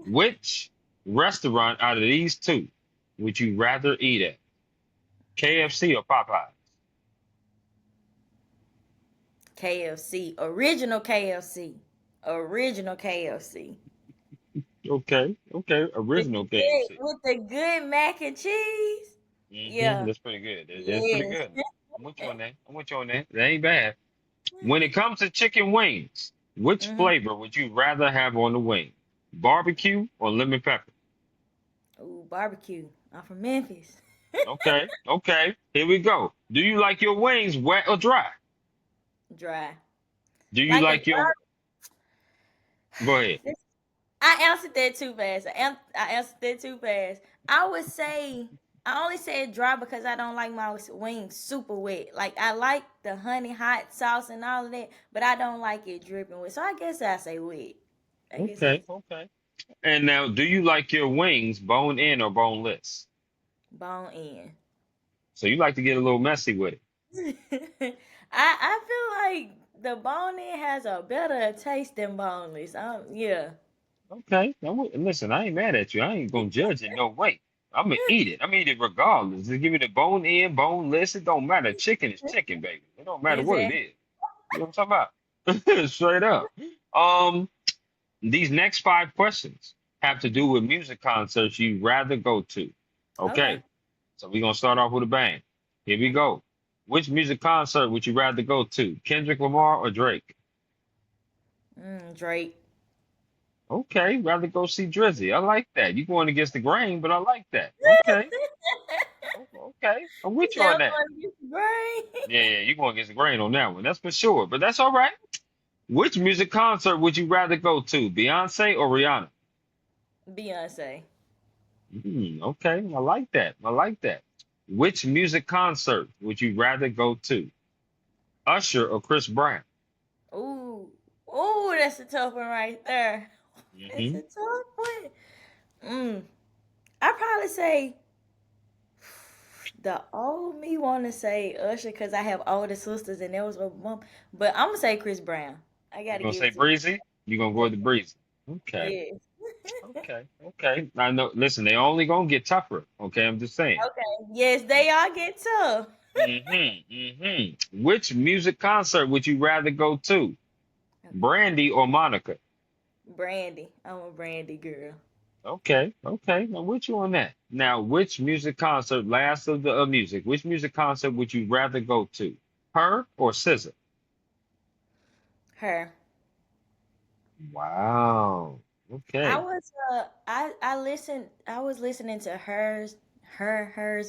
Which restaurant out of these two would you rather eat at? Okay. KFC or Popeyes? KFC, original KFC, original KFC. Okay, okay. With Original the good, KFC. with the good mac and cheese. Yeah. That's pretty good. That's pretty Yes. good. I'm with you on that. I'm with you on that. That ain't bad. When it comes to chicken wings, which Hmm. flavor would you rather have on the wing? Barbecue or lemon pepper? Ooh, barbecue. I'm from Memphis. Okay, okay. Here we go. Do you like your wings wet or dry? Dry. Do you Like a like your? dry. Go ahead. I answered that too fast. I answered that too fast. I would say I only said dry because I don't like my wings super wet. Like I like the honey hot sauce and all of that, but I don't like it dripping wet. So I guess I say wet. I guess I Okay, okay. And now, do you like your wings bone in or boneless? bone in. So you like to get a little messy with it. I feel like the bone in has a better taste than boneless. Yeah. Okay. Listen, I ain't mad at you. I ain't gonna judge it no way. I'm gonna eat it. I'm gonna eat it regardless. Just give me the bone in, boneless. It don't matter. Chicken is chicken, baby. It don't matter what it Exactly. is. You know what I'm talking about? Straight up. Um, these next five questions. have to do with music concerts you'd rather go to? Okay. Okay, so we're gonna start off with a bang. Here we go. Which music concert would you rather go to? Kendrick Lamar or Drake? Drake. Okay, rather go see Drizzy. I like that. You going against the grain, but I like that. Okay, okay. I'm with you on That that. one is great. Yeah, you going against the grain on that one. That's for sure. But that's all right. Which music concert would you rather go to? Beyonce or Rihanna? Beyonce. Okay, I like that. I like that. Which music concert would you rather go to? Usher or Chris Brown? Ooh. Ooh, that's a tough one right there. That's Hmm a tough one. Mm. I probably say the old me want to say Usher because I have older sisters and there was a mom, but I'm gonna say Chris Brown. I You gotta gonna give say it to Breezy? You gonna go with the Breezy? Okay, yes. okay. I know. Listen, they only gonna get tougher. Okay, I'm just saying. Okay. Yes, they all get tough. Which music concert would you rather go to? Okay. Brandy or Monica? Brandy. I'm a Brandy girl. Okay. I'm with you on that. Now, which music concert, last of the music, which music concert would you rather go to? Her or SZA? Her. Wow. I Okay. was I was listening to hers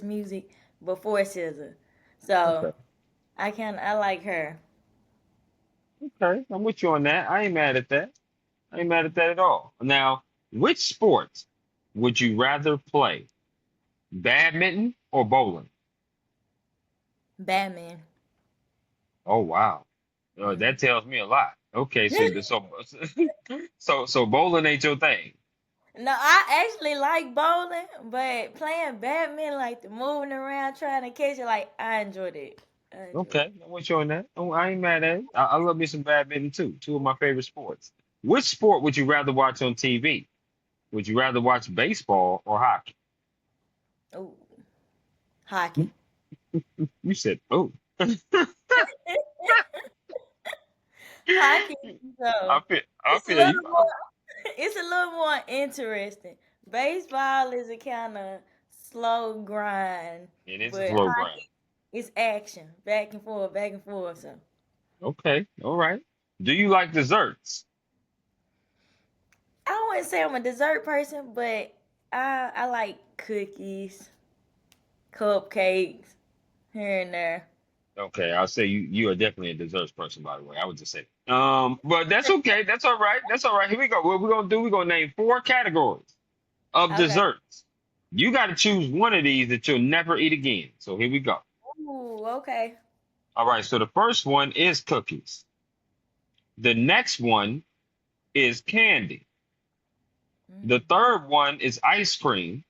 music before SZA. So Okay. I like her. Okay. I'm with you on that. I ain't mad at that. I ain't mad at that at all. Now, which sport would you rather play? Badminton or bowling? Batman. Oh, wow. Mm. That tells me a lot. Okay, so bowling ain't your thing. No, I actually like bowling, but playing badminton, like the moving around trying to catch it, like I enjoyed it. I enjoyed Okay, I'm with you on that. Oh, I ain't mad at it. I love me some badminton too. Two of my favorite sports. Which sport would you rather watch on TV? Would you rather watch baseball or hockey? it. Ooh, hockey. You said, oh. Hockey. I So feel I it's a feel you. little more. It's a little more interesting. Baseball is a kind of slow grind, It is a but slow grind. hockey is action, back and forth, back and forth. So Okay, all right. Do you like desserts? I wouldn't say I'm a dessert person, but I like cookies, cupcakes here and there. Okay, I'll say you are definitely a desserts person, by the way. I would just say. But that's okay. That's all right. That's all right. Here we go. What we're gonna do, we're gonna name four categories of Okay. desserts. You got to choose one of these that you'll never eat again. So here we go. Ooh, okay. All right, so the first one is cookies. The next one is candy. The Mm. third one is ice cream.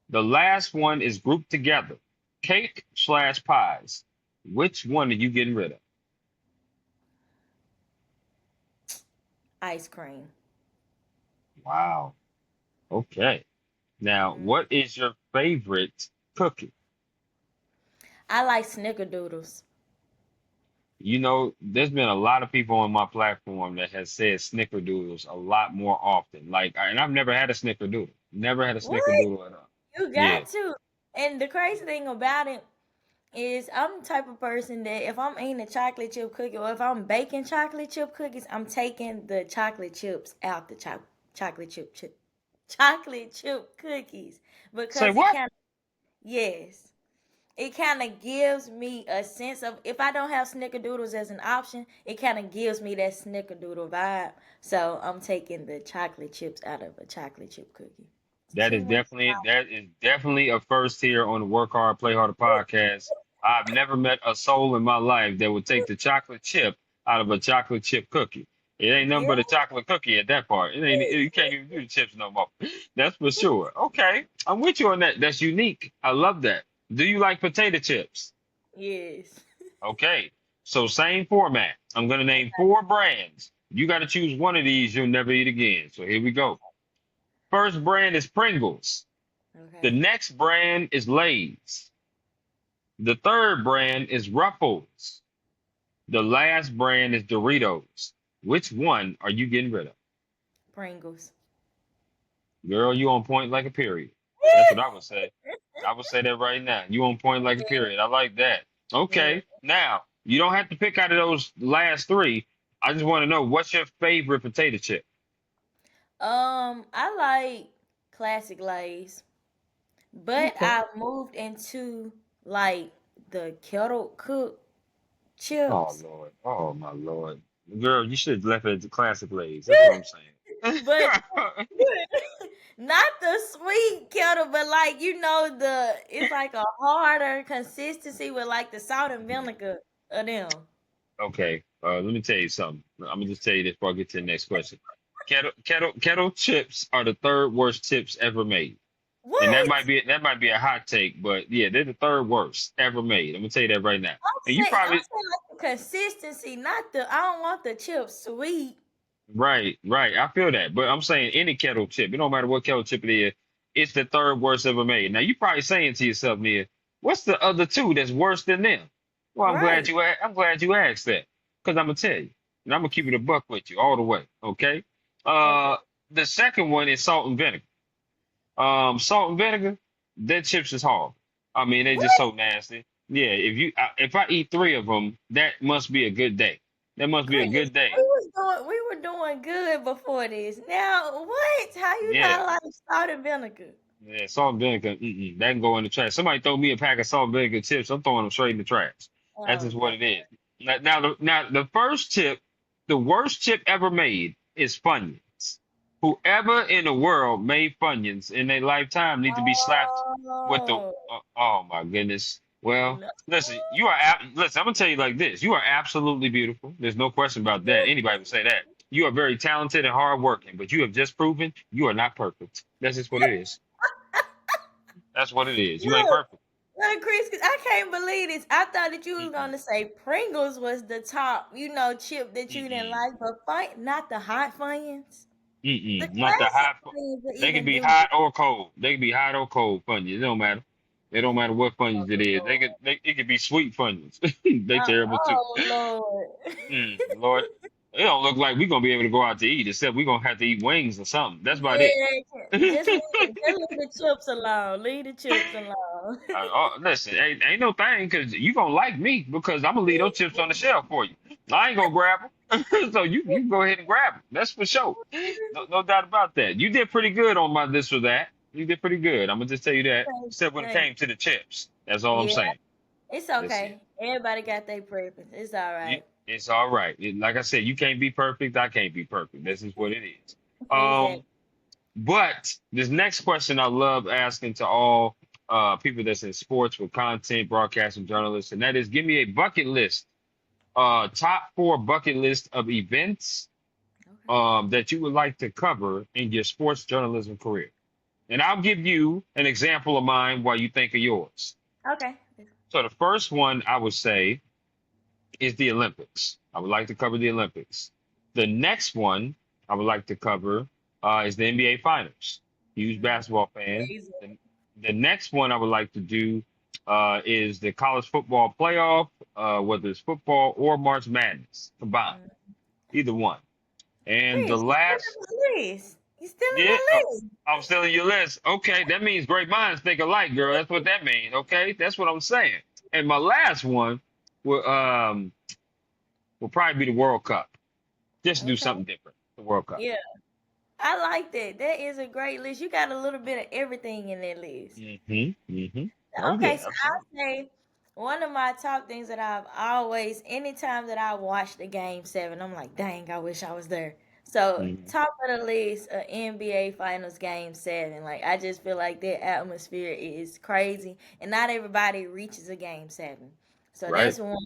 The last one is grouped together, cake/pies. Which one are you getting rid of? Ice cream. Wow. Okay. Now, Mm. what is your favorite cookie? I like snickerdoodles. You know, there's been a lot of people on my platform that has said snickerdoodles a lot more often. Like, and I've never had a snickerdoodle. Never had a What? snickerdoodle at all. You Yeah. got to. And the crazy thing about it is I'm the type of person that if I'm eating a chocolate chip cookie or if I'm baking chocolate chip cookies, I'm taking the chocolate chips out the chocolate chip chocolate chip cookies Say because it what? kind of yes, it kind of gives me a sense of if I don't have snickerdoodles as an option, it kind of gives me that snickerdoodle vibe. So I'm taking the chocolate chips out of a chocolate chip cookie. It's too much. That is definitely a first here on the Work Hard, Play Harder podcast. I've never met a soul in my life that would take the chocolate chip out of a chocolate chip cookie. It ain't nothing Yeah. but a chocolate cookie at that part. You can't even do the chips no more. That's for sure. Okay, I'm with you on that. That's unique. I love that. Do you like potato chips? Yes. Okay, so same format. I'm gonna name four brands. You got to choose one of these you'll never eat again. So here we go. First brand is Pringles. The Okay. next brand is Lay's. The third brand is Ruffles. The last brand is Doritos. Which one are you getting rid of? Pringles. Girl, you on point like a period. That's what I would say. I would say that right now. You on point like a period. I like that. Yeah. Okay. Now, you don't have to pick out of those last three. I just want to know what's your favorite potato chip? I like classic Lays, but Okay. I moved into like the kettle cooked Oh chips. Lord. Oh my Lord. Girl, you should have left it at the classic Lays. That's what I'm saying. But not the sweet kettle, but like the it's like a harder consistency with like the salt and vinegar of them. Okay. Let me tell you something. I'm gonna just tell you this before I get to the next question. Kettle chips are the third worst chips ever made. And What? that might be a hot take, but yeah, they're the third worst ever made. I'm gonna tell you that right now. And you I'm probably saying like the consistency, not the I don't want the chips sweet. right. I feel that, but I'm saying any kettle chip, it don't matter what kettle chip it is, it's the third worst ever made. Now you probably saying to yourself, Nia, what's the other two that's worse than them? Well, Right. I'm glad you asked that, because I'm gonna tell you, and I'm gonna keep it a buck with you all the way. Okay. Okay. The second one is salt and vinegar. Salt and vinegar, their chips is horrible. I mean, they just What? so nasty. Yeah, if I eat three of them, that must be a good day. That must be a Chris, good day. we were doing good before this. Now what? How you Yeah, not like salt and vinegar? yeah, salt and vinegar, that can go in the trash. Somebody throw me a pack of salt and vinegar chips, I'm throwing them straight in the trash. That's Oh just what God. it is. Now the first chip, the worst chip ever made is Funyuns. Whoever in the world made Funyuns in their lifetime need to be slapped with the. Oh Oh my goodness. Well, no. listen, listen. I'm gonna tell you like this: you are absolutely beautiful. There's no question about that. Anybody would say that. You are very talented and hardworking, but you have just proven you are not perfect. That's just what it is. That's what it is. You ain't Look, perfect. look, Chris, 'cause I can't believe this. I thought that you was Mm-mm, gonna say Pringles was the top, chip that you didn't mm-mm, like, but not the hot Funyuns. The Not the classic hot. Funyuns will They can even be do. hot or cold. They can be hot or cold Funyuns. It don't matter. It don't matter what Funyuns it is. Oh It could be sweet Funyuns. They terrible too. oh Lord. Lord, it don't look like we're gonna be able to go out to eat, except we're gonna have to eat wings or something. That's about it. Yeah, just leave the chips alone. Leave the chips alone. Listen, ain't no thing because you gonna like me because I'm gonna leave those chips on the shelf for you. I ain't gonna grab them, so you can go ahead and grab them. That's for sure. No doubt about that. You did pretty good on my this or that. You did pretty good. I'm gonna just tell you that. Except when it Thank came to the chips. That's all I'm Yeah, saying. it's That's it. okay. Everybody got their preference. It's all right. It's all right. Like I said, you can't be perfect. I can't be perfect. This is what it is. Exactly. But this next question I love asking to all people that's in sports with content, broadcasting journalists, and that is give me a bucket list, top four bucket list of events Okay. that you would like to cover in your sports journalism career. And I'll give you an example of mine while you think of yours. Okay. So the first one I would say is the Olympics. I would like to cover the Olympics. The next one I would like to cover is the NBA Finals. Huge basketball fan. Amazing. The next one I would like to do is the college football playoff, whether it's football or March Madness combined, Mm. either one. And the Chris, you still last, in the list. You still in yeah, the list. I'm still in your list. Okay, that means great minds think alike, girl. That's what that means. Okay, that's what I'm saying. And my last one will will probably be the World Cup. Just do Okay. something different. The World Cup. Yeah. I like that. That is a great list. You got a little bit of everything in that list. Oh Okay, yeah, so absolutely. I'll say one of my top things that I've always, anytime that I watch the game seven, I'm like, dang, I wish I was there. So hmm top of the list, NBA Finals Game Seven. Like I just feel like that atmosphere is crazy, and not everybody reaches a Game Seven. So Right. that's one.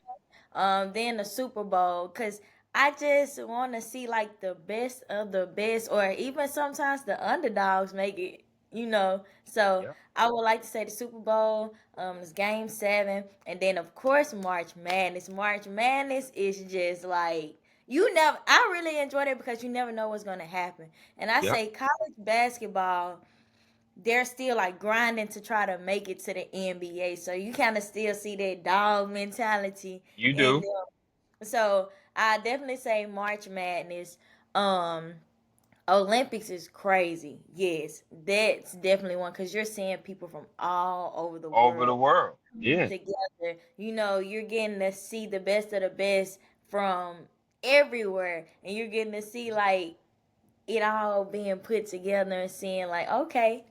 Then the Super Bowl, cause I just want to see like the best of the best, or even sometimes the underdogs make it. So Yeah. I would like to say the Super Bowl, it's Game Seven, and then of course March Madness. March Madness is just like you never. I really enjoy it because you never know what's gonna happen. And I Yep. say college basketball, they're still like grinding to try to make it to the NBA. So you kind of still see that dog mentality You in do. them. So I definitely say March Madness. Um, Olympics is crazy. Yes, that's definitely one because you're seeing people from all over the over the world world. coming Yeah, together. You're getting to see the best of the best from everywhere, and you're getting to see like it all being put together and seeing like, okay,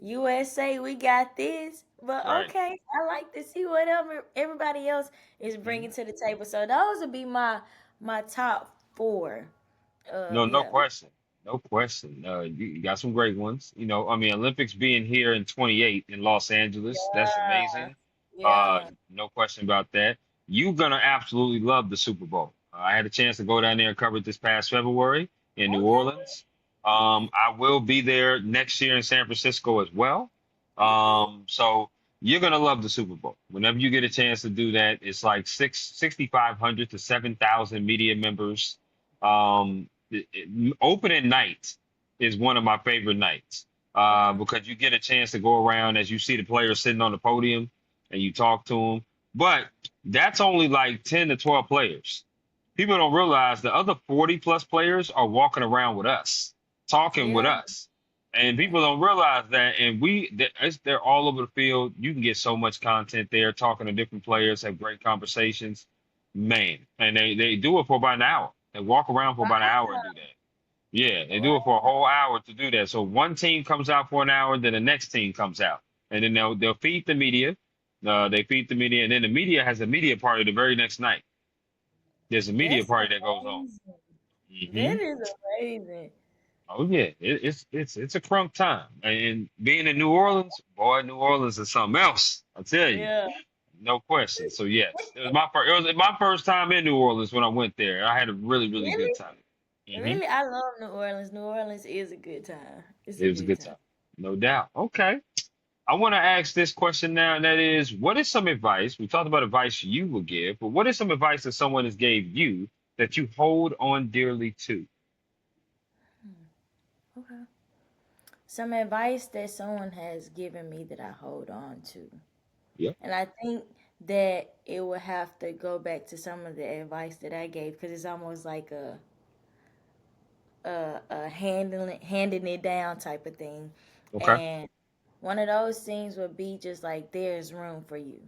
USA, we got this, but right. okay, I like to see whatever everybody else is Mhm. bringing to the table. So those would be my top four. No, no Yeah. question. No question. You got some great ones. I mean, Olympics being here in 28 in Los Angeles, that's Yeah. amazing. Yeah. No question about that. You're gonna absolutely love the Super Bowl. I had a chance to go down there and cover it this past February in New Okay. Orleans. Okay. I will be there next year in San Francisco as well. Okay. So you're gonna love the Super Bowl. Whenever you get a chance to do that, it's like 6,500 to 7,000 media members. Opening night is one of my favorite nights Okay. because you get a chance to go around as you see the players sitting on the podium and you talk to them. But that's only like 10 to 12 players. People don't realize the other 40 plus players are walking around with us, talking with Yeah. us. And people don't realize that. And they're all over the field. You can get so much content there, talking to different players, have great conversations. Man, and they do it for about an hour. They walk around for about an hour and do that. Yeah, they do it for a Wow. whole hour to do that. So one team comes out for an hour, then the next team comes out, and then they'll feed the media. They feed the media, and then the media has a media party the very next night. There's a media That's party that goes on. amazing. Hmm. That is amazing. Oh yeah, it's a crunk time. And being in New Orleans, boy, New Orleans is something else. I tell you, Yeah. no question. So yes, it was my first time in New Orleans when I went there. I had a really really good Really? time. Hmm. Really? I love New Orleans. New Orleans is a good time. It's a It was a good good time. time, no doubt. Okay. I want to ask this question now, and that is, what is some advice? We talked about advice you would give, but what is some advice that someone has gave you that you hold on dearly to? Okay. Some advice that someone has given me that I hold on to. Yeah. And I think that it would have to go back to some of the advice that I gave because it's almost like a handing it down type of thing. Okay. And one of those things would be just like there's room for you.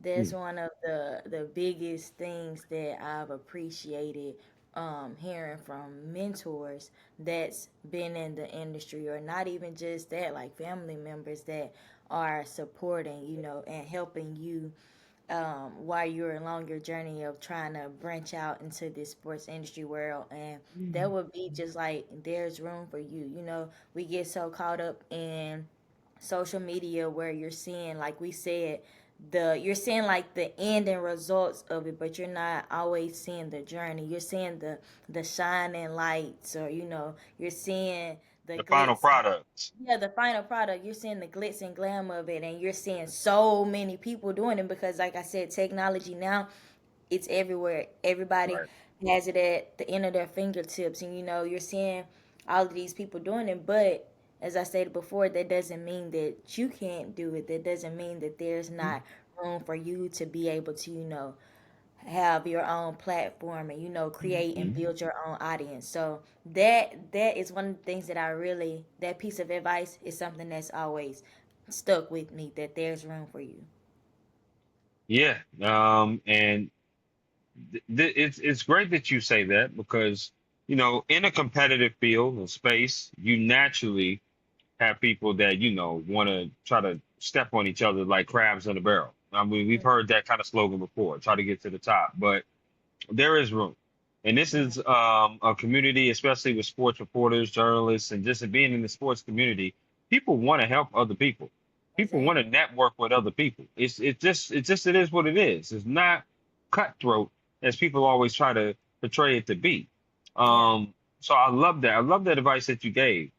That's Mm, one of the biggest things that I've appreciated hearing from mentors that's been in the industry, or not even just that, like family members that are supporting, and helping you while you're along your journey of trying to branch out into this sports industry world. And that mm, would be just like there's room for you. We get so caught up in social media where you're seeing, like we said, you're seeing like the end and results of it, but you're not always seeing the journey. You're seeing the shining lights, or you're seeing the the final glitz. product. Yeah, the final product. You're seeing the glitz and glam of it, and you're seeing so many people doing it because, like I said, technology now, it's everywhere. Everybody Right. has it at the end of their fingertips, and you're seeing all of these people doing it. But as I stated before, that doesn't mean that you can't do it. That doesn't mean that there's not room for you to be able to, have your own platform and create and Mm-hmm. build your own audience. So that is one of the things that I really, that piece of advice is something that's always stuck with me, that there's room for you. Yeah. And it's great that you say that because in a competitive field and space, you naturally have people that want to try to step on each other like crabs in a barrel. I mean, we've heard that kind of slogan before, try to get to the top, but there is room. And this is a community, especially with sports reporters, journalists, and just being in the sports community. People want to help other people. People want to Exactly. network with other people. It is what it is. It's not cutthroat as people always try to portray it to be. Yeah. So I love that. I love that advice that you gave.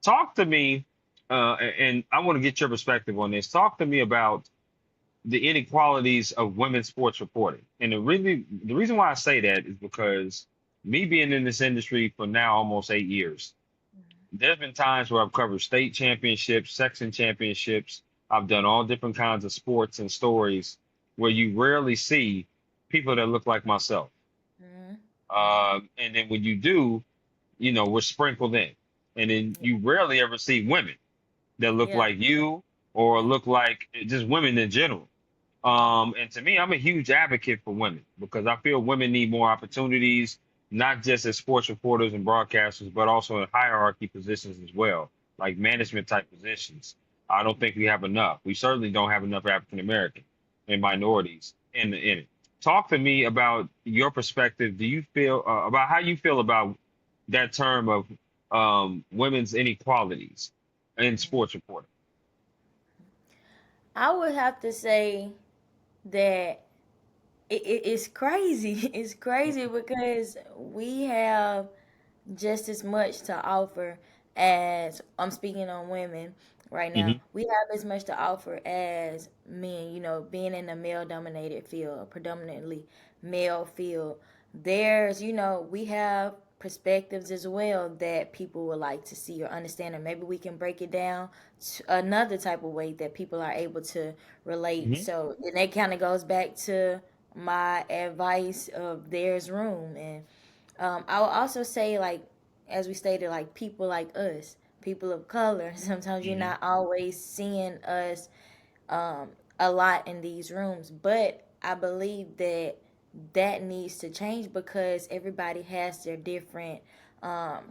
Talk to me, and I want to get your perspective on this. Talk to me about the inequalities of women's sports reporting. And the reason why I say that is because me being in this industry for now almost 8 years, there's been times where I've covered state championships, section championships. I've done all different kinds of sports and stories where you rarely see people that look like myself. Mm-hmm. And then when you do, were sprinkled in. And then you rarely ever see women that look Yeah. like you or look like just women in general. And to me, I'm a huge advocate for women because I feel women need more opportunities, not just as sports reporters and broadcasters, but also in hierarchy positions as well, like management type positions. I don't think we have enough. We certainly don't have enough African American and minorities in it. Talk to me about your perspective. Do you feel about how you feel about that term of women's inequalities in sports reporting? I would have to say that it's crazy. It's crazy because we have just as much to offer as I'm speaking on women right now. Hmm. We have as much to offer as men, being in a male dominated field, a predominantly male field. We have perspectives as well that people would like to see or understand, and maybe we can break it down to another type of way that people are able to relate. Hmm. So, and that kind of goes back to my advice of there's room. And I will also say, like, as we stated, like people like us, people of color, sometimes you're Hmm. not always seeing us a lot in these rooms. But I believe that that needs to change because everybody has their different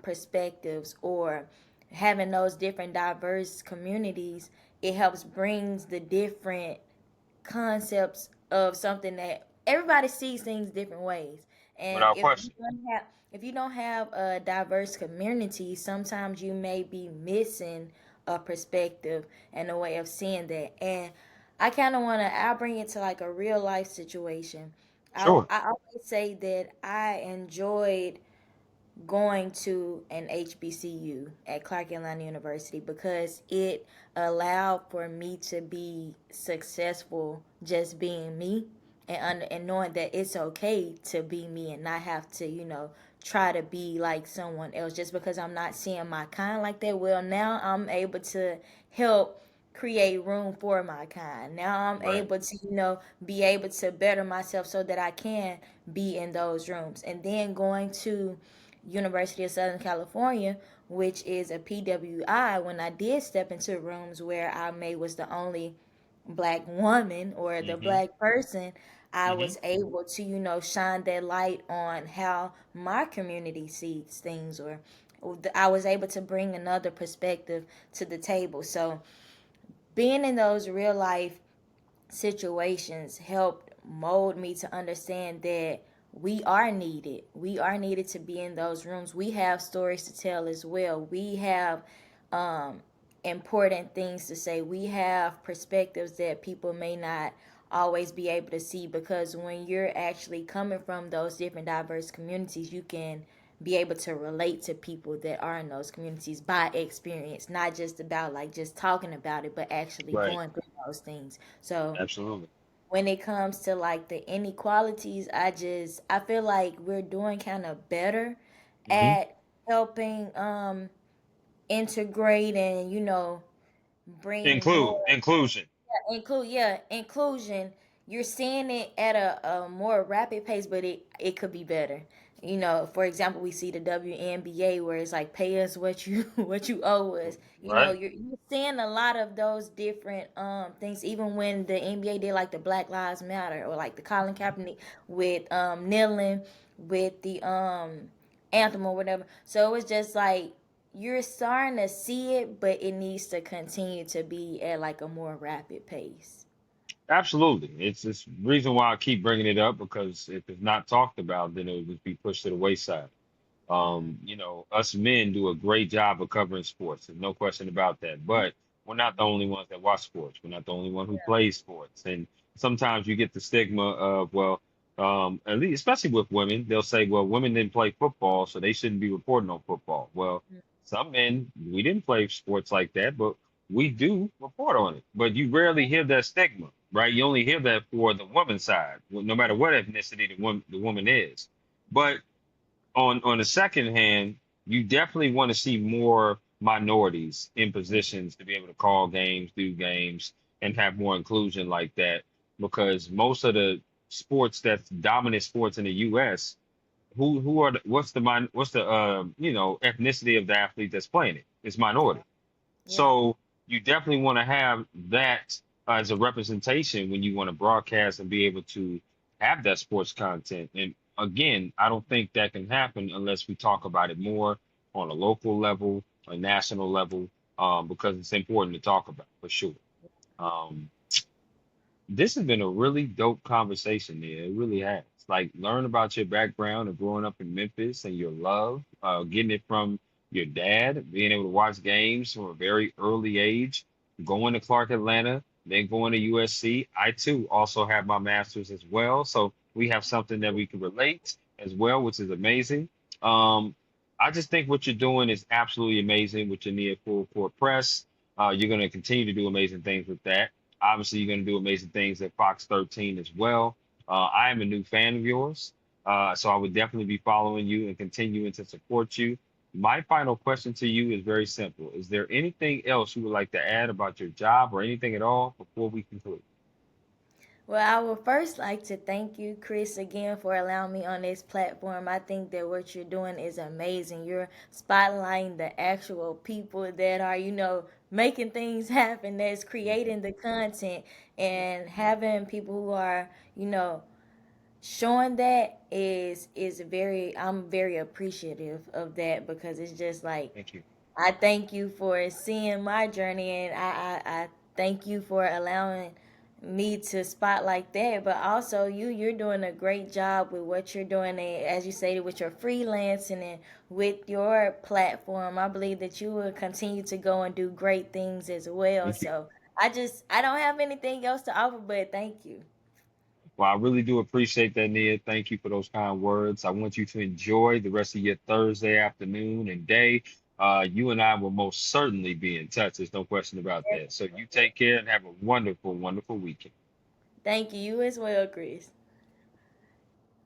perspectives, or having those different diverse communities, it helps brings the different concepts of something that everybody sees things different ways. And Without question. if you don't have a diverse community, sometimes you may be missing a perspective and a way of seeing that. And I kind of want to I bring it to like a real life situation. Sure. I always say that I enjoyed going to an HBCU at Clark Atlanta University because it allowed for me to be successful just being me, and knowing that it's okay to be me and not have to, try to be like someone else just because I'm not seeing my kind like that. Well, now I'm able to help create room for my kind. Now I'm Right. able to, be able to better myself so that I can be in those rooms. And then going to University of Southern California, which is a PWI, when I did step into rooms where I may was the only black woman or the Hmm. black person, I Hmm. was able to, shine that light on how my community sees things, or I was able to bring another perspective to the table. So being in those real life situations helped mold me to understand that we are needed. We are needed to be in those rooms. We have stories to tell as well. We have um, important things to say. We have perspectives that people may not always be able to see, because when you're actually coming from those different diverse communities, you can be able to relate to people that are in those communities by experience, not just about like just talking about it, but actually Right. going through those things. So Absolutely. when it comes to like the inequalities, I feel like we're doing kind of better Hmm. at helping integrate and bring more Inclusion. inclusion. You're seeing it at a more rapid pace, but it could be better. For example, we see the WNBA where it's like pay us what you what you owe us. Right. You're seeing a lot of those different things. Even when the NBA did like the Black Lives Matter, or like the Colin Kaepernick with kneeling with the anthem or whatever. So it's just like you're starting to see it, but it needs to continue to be at like a more rapid pace. Absolutely. It's the reason why I keep bringing it up because if it's not talked about, then it would just be pushed to the wayside. Us men do a great job of covering sports. There's no question about that. But we're not the only ones that watch sports. We're not the only one who plays sports. And sometimes you get the stigma of, well, at least, especially with women, they'll say, well, women didn't play football, so they shouldn't be reporting on football. Well, some men, we didn't play sports like that, but we do report on it. But you rarely hear that stigma, right? You only hear that for the woman's side, no matter what ethnicity the woman is. But on the second hand, you definitely want to see more minorities in positions to be able to call games, do games, and have more inclusion like that. Because most of the sports that's dominant sports in the U.S., who are what's the ethnicity of the athlete that's playing it? It's minority. Yeah. So you definitely want to have that as a representation when you want to broadcast and be able to have that sports content. And again, I don't think that can happen unless we talk about it more on a local level, a national level, because it's important to talk about for sure. Um, this has been a really dope conversation there. It really has. Like learn about your background of growing up in Memphis and your love, getting it from your dad, being able to watch games from a very early age, going to Clark Atlanta, then going to USC. I too also have my master's as well. So we have something that we can relate as well, which is amazing. Um, I just think what you're doing is absolutely amazing with your near full court press. You're going to continue to do amazing things with that. Obviously, you're going to do amazing things at Fox 13 as well. I am a new fan of yours, so I would definitely be following you and continuing to support you. My final question to you is very simple. Is there anything else you would like to add about your job or anything at all before we conclude? Well, I would first like to thank you, Chris, again for allowing me on this platform. I think that what you're doing is amazing. You're spotlighting the actual people that are, making things happen, that's creating the content, and having people who are, showing that is very, I'm very appreciative of that, because it's just like, Thank you. I thank you for seeing my journey, and I thank you for allowing me to spotlight that. But also, you're doing a great job with what you're doing, and as you say, with your freelancing and with your platform. I believe that you will continue to go and do great things as well. Thank you. So I don't have anything else to offer, but thank you. Well, I really do appreciate that, Nia. Thank you for those kind words. I want you to enjoy the rest of your Thursday afternoon and day. You and I will most certainly be in touch. There's no question about that. So you take care and have a wonderful, wonderful weekend. Thank you. You as well, Chris.